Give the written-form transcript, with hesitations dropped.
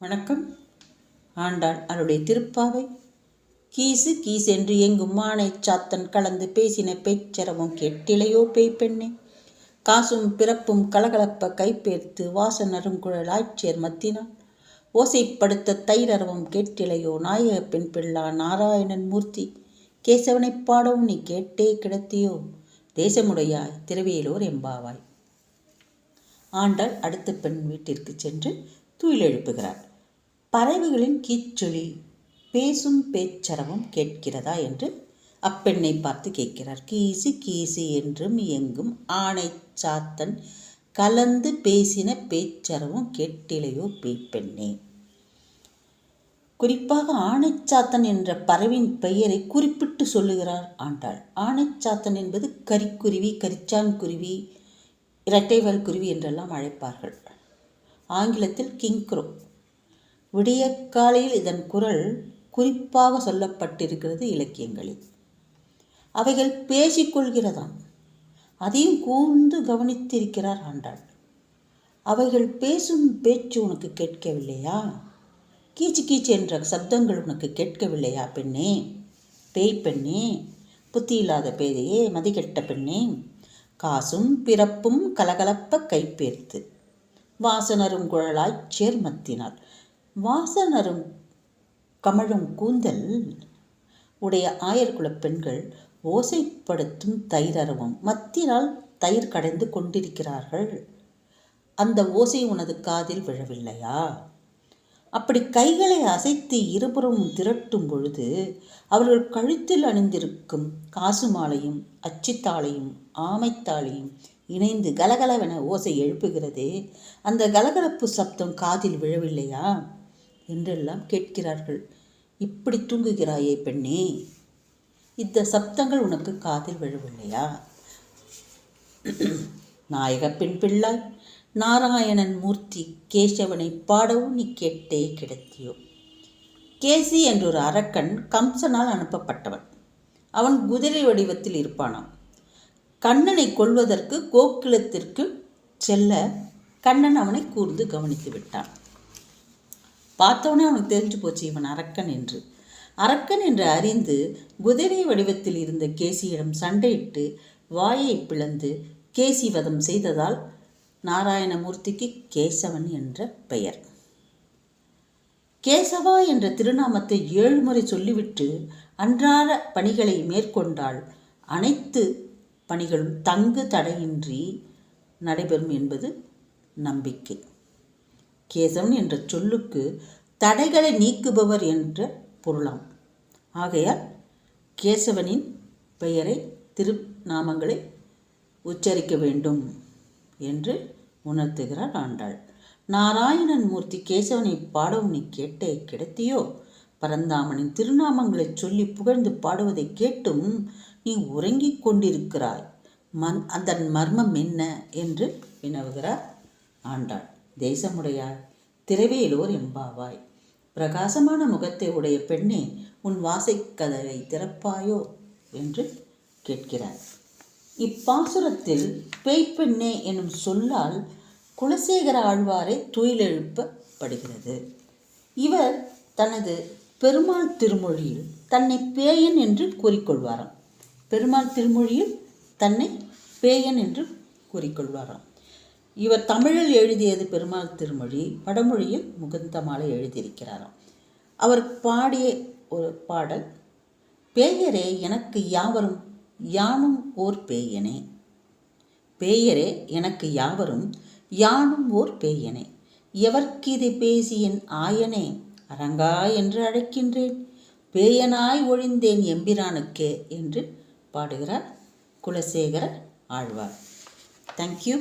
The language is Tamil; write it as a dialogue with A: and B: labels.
A: வணக்கம். ஆண்டாள் அருடைய திருப்பாவை. கீசு கீசென்று எங்கும் மானை சாத்தன் கலந்து பேசின பேச்சரவும் கேட்டிலையோ பெண்ணே. காசும் பிறப்பும் கலகலப்ப கைப்பேர்த்து வாசனரும் குழலாய்ச்சேர் மத்தினான் ஓசைப்படுத்த தைரரவும் கேட்டிலையோ நாயக பெண் பிள்ளா நாராயணன் மூர்த்தி. கேசவனைப் பாடவும் நீ கேட்டே கிடத்தியோ தேசமுடையாய் திரவியலோர் எம்பாவாய். ஆண்டாள் அடுத்த பெண் வீட்டிற்கு சென்று துயில் எழுப்புகிறார். பறவைகளின் கீச்சொலி பேசும் பேச்சரவும் கேட்கிறதா என்று அப்பெண்ணை பார்த்து கேட்கிறார். கீசு கீசு என்றும் எங்கும் ஆணை சாத்தன் கலந்து பேசின பேச்சரவும் கேட்டிலையோ பெண்ணே. குறிப்பாக ஆணைச்சாத்தன் என்ற பறவையின் பெயரை குறிப்பிட்டு சொல்லுகிறார் ஆண்டாள். ஆணைச்சாத்தன் என்பது கரிக்குருவி, கரிச்சான் குருவி, இரட்டைவால் குருவி என்றெல்லாம் அழைப்பார்கள். ஆங்கிலத்தில் கிங்க்ரோ. விடிய காலையில் இதன் குரல் குறிப்பாக சொல்லப்பட்டிருக்கிறது இலக்கியங்களில். அவைகள் பேசிக்கொள்கிறதாம். அதையும் கூர்ந்து கவனித்திருக்கிறார் ஆண்டாள். அவைகள் பேசும் பேச்சு உனக்கு கேட்கவில்லையா? கீச்சு கீச்சு என்ற சப்தங்கள் உனக்கு கேட்கவில்லையா பெண்ணே? பேய் பெண்ணே, புத்தி இல்லாத பேதையே, மதிகெட்ட பெண்ணே. காசும் பிறப்பும் கலகலப்ப கைப்பேர்த்து வாசனரும் குழலாய் சேர்மத்தினாள். வாசனரும் கமழும் கூந்தல் உடைய ஆயர்குலப் பெண்கள் ஓசைப்படுத்தும் தைரரவும் மத்தினால் தயிர் கடைந்து கொண்டிருக்கிறார்கள். அந்த ஓசை உனது காதில் விழவில்லையா? அப்படி கைகளை அசைத்து இருபுறமும் திரட்டும் பொழுது அவர்கள் கழுத்தில் அணிந்திருக்கும் காசு மாலையும் அச்சித்தாளையும் ஆமைத்தாளையும் இணைந்து கலகலவென ஓசை எழுப்புகிறதே, அந்த கலகலப்பு சப்தம் காதில் விழவில்லையா என்றெல்லாம் கேட்கிறார்கள். இப்படி தூங்குகிறாயே பெண்ணே, இந்த சப்தங்கள் உனக்கு காதில் விழவில்லையா? நாயக பெண் பிள்ளாய் நாராயணன் மூர்த்தி கேசவனை பாடவும் நீ கேட்டே கிடத்தியோ. கேசி என்றொரு அரக்கன் கம்சனால் அனுப்பப்பட்டவன். அவன் குதிரை வடிவத்தில் இருப்பானாம். கண்ணனை கொல்வதற்கு கோகுலத்திற்கு செல்ல கண்ணன் அவனை கூர்ந்து கவனித்து விட்டான். பார்த்தவனே அவனுக்கு தெரிஞ்சு போச்சு இவன் அரக்கன் என்று. அரக்கன் என்று அறிந்து குதிரை வடிவத்தில் இருந்த கேசியிடம் சண்டையிட்டு வாயை பிளந்து கேசி வதம் செய்ததால் நாராயணமூர்த்திக்கு கேசவன் என்ற பெயர். கேசவா என்ற திருநாமத்தை 7 முறை சொல்லிவிட்டு அன்றாட பணிகளை மேற்கொண்டால் அனைத்து பணிகளும் தங்கு தடையின்றி நடைபெறும் என்பது நம்பிக்கை. கேசவன் என்ற சொல்லுக்கு தடைகளை நீக்குபவர் என்ற பொருளாம். ஆகையால் கேசவனின் பெயரை திருநாமங்களை உச்சரிக்க வேண்டும் என்று உணர்த்துகிறார் ஆண்டாள். நாராயணன் மூர்த்தி கேசவனை பாடவும் நீ கேட்டே கிடத்தியோ. பரந்தாமனின் திருநாமங்களை சொல்லி புகழ்ந்து பாடுவதை கேட்டும் நீ உறங்கிக் கொண்டிருக்கிறாய். அதன் மர்மம் என்ன என்று வினவுகிறார் ஆண்டாள். தேசமுடையாய் திரவியலோர் எம்பாவாய். பிரகாசமான முகத்தை உடைய பெண்ணே, உன் வாசைக்கதவை திறப்பாயோ என்று கேட்கிறார். இப்பாசுரத்தில் பேய்ப்பெண்ணே எனும் சொல்லால் குலசேகர ஆழ்வாரை துயிலெழுப்பப்படுகிறது. இவர் தனது பெருமாள் திருமொழியில் தன்னை பேயன் என்று கூறிக்கொள்வாராம். பெருமாள் திருமொழியில் தன்னை பேயன் என்று கூறிக்கொள்வாராம். இவர் தமிழில் எழுதியது பெருமாள் திருமொழி, வடமொழியில் முகுந்தமாலை எழுதியிருக்கிறாராம். அவர் பாடிய ஒரு பாடல், பேயரே எனக்கு யாவரும் யானும் ஓர் பேயனே. பேயரே எனக்கு யாவரும் யானும் ஓர் பேயனே. எவர்க்கிதை பேசி என் ஆயனே அரங்கா என்று அழைக்கின்றேன். பேயனாய் ஒழிந்தேன் எம்பிரானுக்கே என்று பாடுகிறார் குலசேகர ஆழ்வார். தேங்க்யூ.